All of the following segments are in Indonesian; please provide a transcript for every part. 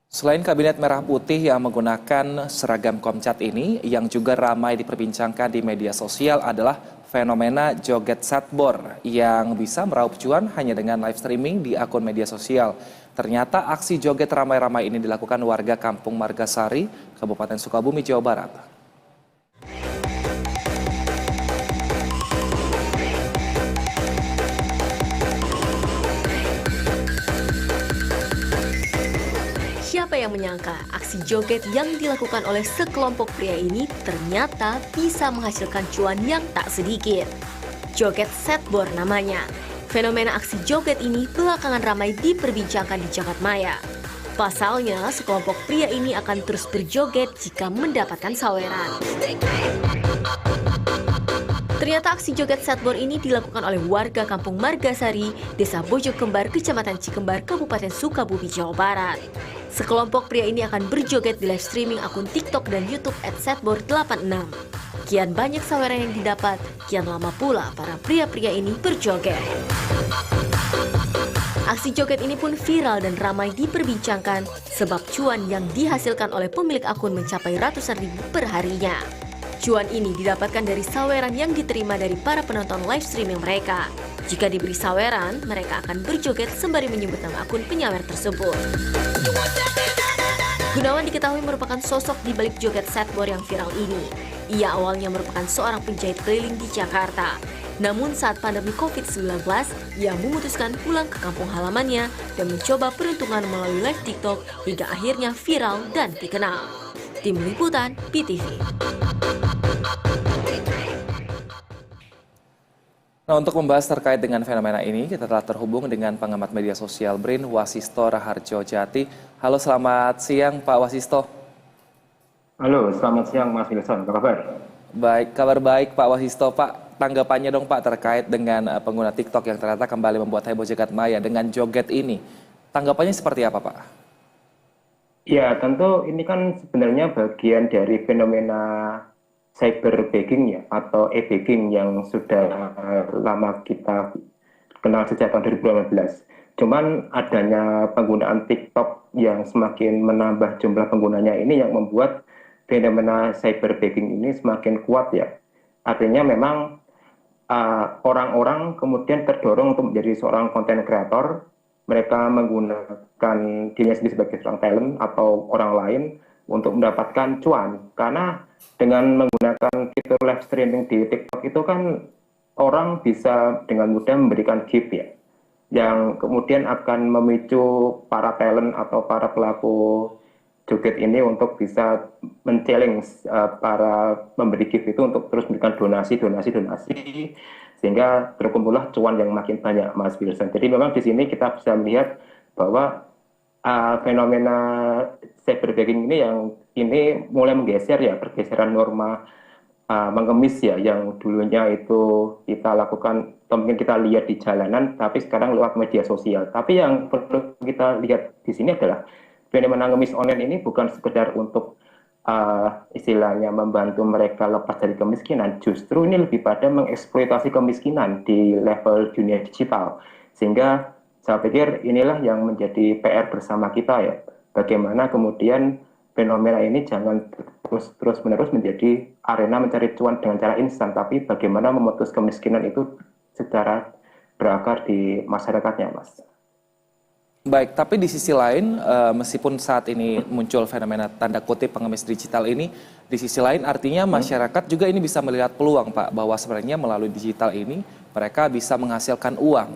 Selain Kabinet Merah Putih yang menggunakan seragam Komcat ini, yang juga ramai diperbincangkan di media sosial adalah fenomena joget satbor yang bisa meraup cuan hanya dengan live streaming di akun media sosial. Ternyata aksi joget ramai-ramai ini dilakukan warga Kampung Margasari, Kabupaten Sukabumi, Jawa Barat. Siapa yang menyangka aksi joget yang dilakukan oleh sekelompok pria ini ternyata bisa menghasilkan cuan yang tak sedikit. Joget setbor namanya. Fenomena aksi joget ini belakangan ramai diperbincangkan di Jagadmaya. Pasalnya, sekelompok pria ini akan terus berjoget jika mendapatkan saweran. Ternyata aksi joget setbor ini dilakukan oleh warga Kampung Margasari, Desa Bojokembar, Kecamatan Cikembar, Kabupaten Sukabumi, Jawa Barat. Sekelompok pria ini akan berjoget di live streaming akun TikTok dan YouTube @setbor86. Kian banyak saweran yang didapat, kian lama pula para pria-pria ini berjoget. Aksi joget ini pun viral dan ramai diperbincangkan sebab cuan yang dihasilkan oleh pemilik akun mencapai ratusan ribu per harinya. Cuan ini didapatkan dari saweran yang diterima dari para penonton live streaming mereka. Jika diberi saweran, mereka akan berjoget sembari menyebut nama akun penyawer tersebut. Gunawan diketahui merupakan sosok di balik joget setbor yang viral ini. Ia awalnya merupakan seorang penjahit keliling di Jakarta. Namun saat pandemi COVID-19, ia memutuskan pulang ke kampung halamannya dan mencoba peruntungan melalui live TikTok hingga akhirnya viral dan dikenal. Tim Liputan PTV. Nah, untuk membahas terkait dengan fenomena ini, kita telah terhubung dengan pengamat media sosial BRIN, Wasisto Raharjo Jati. Halo, selamat siang Pak Wasisto. Halo, selamat siang Mas Wilson, apa kabar? Baik, kabar baik Pak Wasisto. Pak, tanggapannya dong Pak terkait dengan pengguna TikTok yang ternyata kembali membuat heboh Jagadmaya dengan joget ini. Tanggapannya seperti apa Pak? Ya, tentu ini kan sebenarnya bagian dari fenomena cyberbegging ya, atau e-begging yang sudah lama kita kenal sejak tahun 2018. Cuman adanya penggunaan TikTok yang semakin menambah jumlah penggunanya ini yang membuat fenomena cyberbegging ini semakin kuat ya. Artinya memang orang-orang kemudian terdorong untuk menjadi seorang content creator. Mereka menggunakan dirinya sendiri sebagai seorang talent atau orang lain untuk mendapatkan cuan. Karena dengan menggunakan fitur live streaming di TikTok itu kan orang bisa dengan mudah memberikan gift ya, yang kemudian akan memicu para talent atau para pelaku joget ini untuk bisa men-challenge para memberi gift itu untuk terus memberikan donasi, sehingga terkumpullah cuan yang makin banyak, Mas Wilson. Jadi memang di sini kita bisa melihat bahwa fenomena cyberbegging ini yang ini mulai menggeser ya, pergeseran norma mengemis ya, yang dulunya itu kita lakukan atau mungkin kita lihat di jalanan, tapi sekarang lewat media sosial. Tapi yang perlu kita lihat di sini adalah fenomena ngemis online ini bukan sekedar untuk istilahnya membantu mereka lepas dari kemiskinan, justru ini lebih pada mengeksploitasi kemiskinan di level dunia digital. Sehingga saya pikir inilah yang menjadi PR bersama kita ya, bagaimana kemudian fenomena ini jangan terus-menerus menjadi arena mencari cuan dengan cara instan, tapi bagaimana memutus kemiskinan itu secara berakar di masyarakatnya, Mas. Baik, tapi di sisi lain, meskipun saat ini muncul fenomena tanda kutip pengemis digital ini, di sisi lain artinya masyarakat juga ini bisa melihat peluang, Pak, bahwa sebenarnya melalui digital ini mereka bisa menghasilkan uang.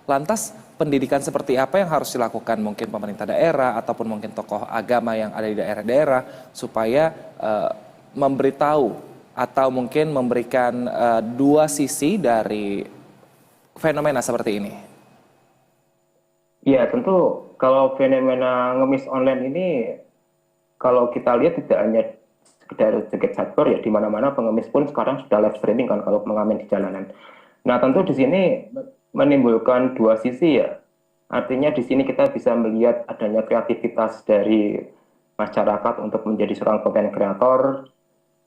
Lantas, pendidikan seperti apa yang harus dilakukan mungkin pemerintah daerah ataupun mungkin tokoh agama yang ada di daerah-daerah supaya memberitahu atau mungkin memberikan dua sisi dari fenomena seperti ini? Ya, tentu kalau fenomena ngemis online ini, kalau kita lihat tidak hanya sekedar joget satbor ya, di mana-mana pengemis pun sekarang sudah live streaming kan kalau mengamen di jalanan. Nah, tentu di sini menimbulkan dua sisi ya. Artinya di sini kita bisa melihat adanya kreativitas dari masyarakat untuk menjadi seorang content creator,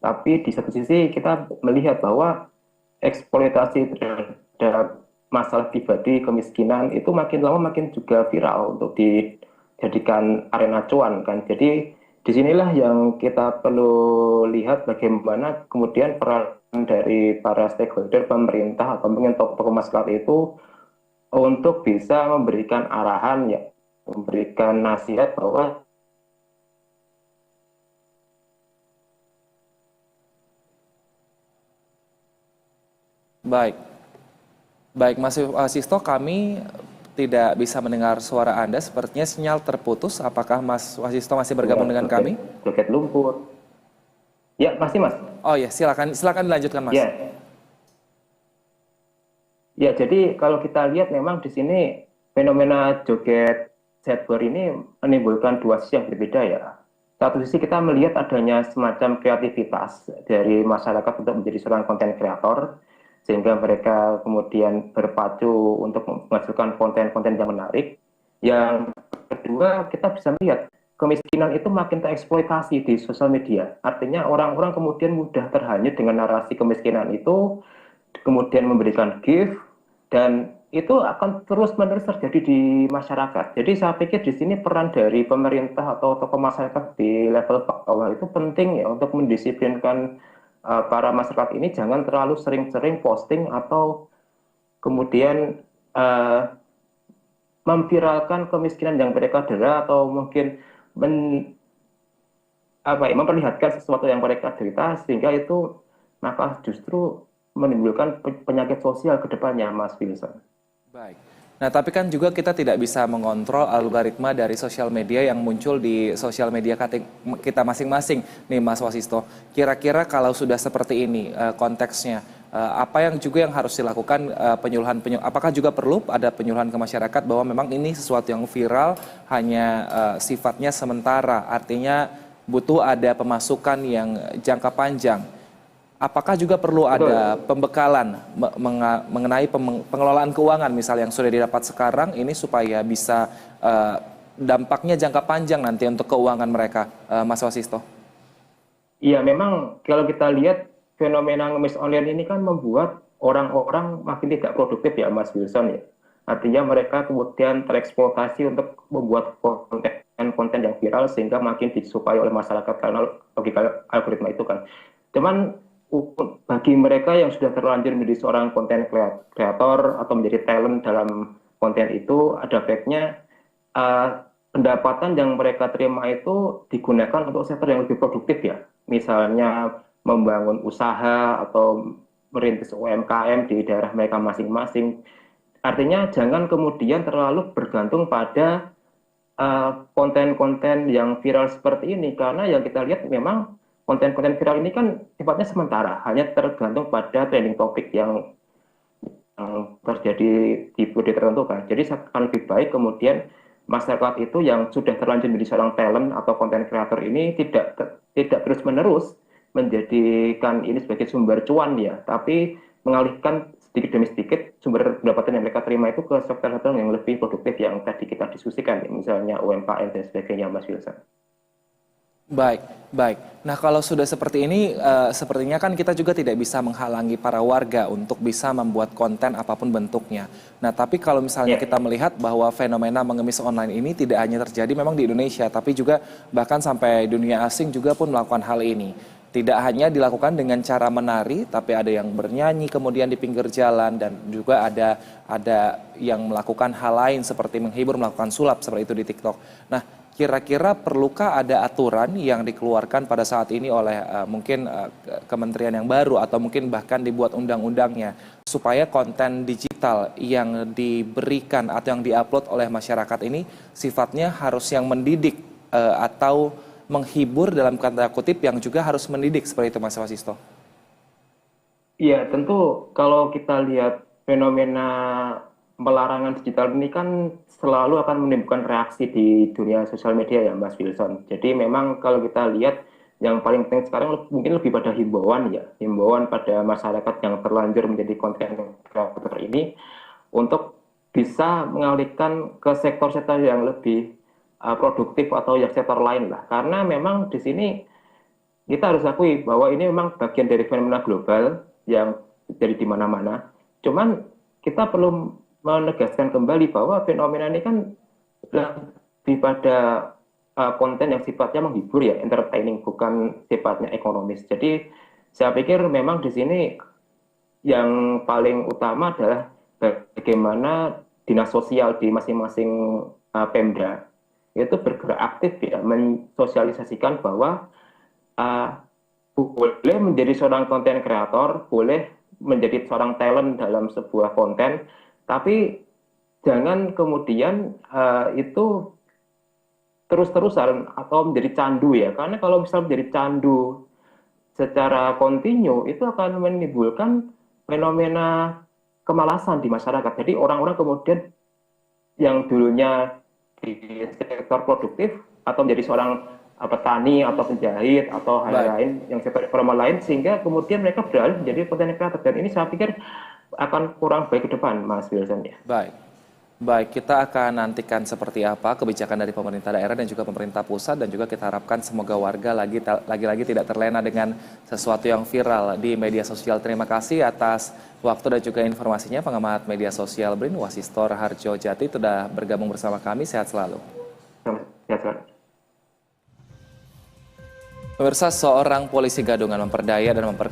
tapi di satu sisi kita melihat bahwa eksploitasi terhadap masalah pribadi, kemiskinan itu makin lama makin juga viral untuk dijadikan arena cuan kan. Jadi disinilah yang kita perlu lihat bagaimana kemudian peran dari para stakeholder, pemerintah atau mungkin tokoh masyarakat itu untuk bisa memberikan arahan ya, memberikan nasihat bahwa Baik, baik Mas Sisto, kami tidak bisa mendengar suara Anda. Sepertinya sinyal terputus. Apakah Mas Wasisto masih bergabung dengan kami? joget lumpur. Ya, masih Mas. Oh ya, silakan silakan dilanjutkan Mas. Ya, ya, jadi kalau kita lihat memang di sini fenomena joget skateboard ini menimbulkan dua sisi yang berbeda ya. Satu sisi kita melihat adanya semacam kreativitas dari masyarakat untuk menjadi seorang konten kreator, sehingga mereka kemudian berpacu untuk menghasilkan konten-konten yang menarik. Yang kedua, kita bisa melihat kemiskinan itu makin tereksploitasi di sosial media. Artinya orang-orang kemudian mudah terhanyut dengan narasi kemiskinan itu, kemudian memberikan gift, dan itu akan terus-menerus terjadi di masyarakat. Jadi saya pikir di sini peran dari pemerintah atau tokoh masyarakat di level bawah itu penting ya untuk mendisiplinkan para masyarakat ini jangan terlalu sering-sering posting atau kemudian memviralkan kemiskinan yang mereka dera atau mungkin memperlihatkan sesuatu yang mereka derita sehingga itu maka justru menimbulkan penyakit sosial ke depannya, Mas Wilson. Baik. Nah, tapi kan juga kita tidak bisa mengontrol algoritma dari sosial media yang muncul di sosial media kita masing-masing. Nih, Mas Wasisto, kira-kira kalau sudah seperti ini konteksnya, apa yang juga yang harus dilakukan apakah juga perlu ada penyuluhan ke masyarakat bahwa memang ini sesuatu yang viral hanya sifatnya sementara, artinya butuh ada pemasukan yang jangka panjang. Apakah juga perlu ada pembekalan mengenai pengelolaan keuangan misalnya yang sudah didapat sekarang ini supaya bisa dampaknya jangka panjang nanti untuk keuangan mereka, Mas Wasisto? Iya, memang kalau kita lihat fenomena ngemis online ini kan membuat orang-orang makin tidak produktif ya, Mas Wilson ya. Artinya mereka kemudian tereksploitasi untuk membuat konten yang viral sehingga makin disukai oleh masyarakat karena logika algoritma itu kan. Cuman bagi mereka yang sudah terlanjur menjadi seorang konten kreator atau menjadi talent dalam konten itu, ada baiknya pendapatan yang mereka terima itu digunakan untuk sektor yang lebih produktif ya. Misalnya membangun usaha atau merintis UMKM di daerah mereka masing-masing. Artinya jangan kemudian terlalu bergantung pada konten-konten yang viral seperti ini, karena yang kita lihat memang konten-konten viral ini kan sifatnya sementara, hanya tergantung pada trending topik yang terjadi di periode tertentu kan. Jadi akan lebih baik kemudian masyarakat itu yang sudah terlanjur menjadi seorang talent atau konten kreator ini tidak terus-menerus menjadikan ini sebagai sumber cuan ya, tapi mengalihkan sedikit demi sedikit sumber pendapatan yang mereka terima itu ke sektor-sektor yang lebih produktif yang tadi kita diskusikan, ya, misalnya UMKM dan sebagainya, Mas Wilson. Baik, baik. Nah, kalau sudah seperti ini, sepertinya kan kita juga tidak bisa menghalangi para warga untuk bisa membuat konten apapun bentuknya. Nah, tapi kalau misalnya kita melihat bahwa fenomena mengemis online ini tidak hanya terjadi memang di Indonesia, tapi juga bahkan sampai dunia asing juga pun melakukan hal ini. Tidak hanya dilakukan dengan cara menari, tapi ada yang bernyanyi kemudian di pinggir jalan dan juga ada yang melakukan hal lain seperti menghibur, melakukan sulap seperti itu di TikTok. Nah, kira-kira perlukah ada aturan yang dikeluarkan pada saat ini oleh mungkin kementerian yang baru atau mungkin bahkan dibuat undang-undangnya supaya konten digital yang diberikan atau yang diupload oleh masyarakat ini sifatnya harus yang mendidik atau menghibur dalam tanda kutip yang juga harus mendidik seperti itu, Mas Wasisto? Iya, tentu kalau kita lihat fenomena pelarangan digital ini kan selalu akan menimbulkan reaksi di dunia sosial media ya, Mas Wilson. Jadi memang kalau kita lihat yang paling penting sekarang mungkin lebih pada himbauan ya, himbauan pada masyarakat yang terlanjur menjadi konten kreator ini untuk bisa mengalihkan ke sektor-sektor yang lebih produktif atau yang sektor lain lah. Karena memang di sini kita harus akui bahwa ini memang bagian dari fenomena global yang terjadi di mana-mana. Cuman kita perlu menegaskan kembali bahwa fenomena ini kan lebih pada konten yang sifatnya menghibur ya, entertaining, bukan sifatnya ekonomis. Jadi saya pikir memang di sini yang paling utama adalah bagaimana dinas sosial di masing-masing Pemda itu bergerak aktif ya, mensosialisasikan bahwa boleh menjadi seorang konten kreator, boleh menjadi seorang talent dalam sebuah konten, tapi jangan kemudian itu terus-terusan atau menjadi candu ya. Karena kalau misalnya menjadi candu secara kontinu, itu akan menimbulkan fenomena kemalasan di masyarakat. Jadi orang-orang kemudian yang dulunya di sektor produktif atau menjadi seorang petani atau penjahit atau hal lain yang sektor informal lain, sehingga kemudian mereka beralih menjadi konten kreator. Dan ini saya pikir akan kurang baik ke depan, Mas Wilson ya. Baik, kita akan nantikan seperti apa kebijakan dari pemerintah daerah dan juga pemerintah pusat, dan juga kita harapkan semoga warga lagi-lagi tidak terlena dengan sesuatu yang viral di media sosial. Terima kasih atas waktu dan juga informasinya pengamat media sosial BRIN Wasistor Harjo Jati sudah bergabung bersama kami. Sehat selalu. Sehat selalu. Pemirsa, seorang polisi gadungan memperdaya dan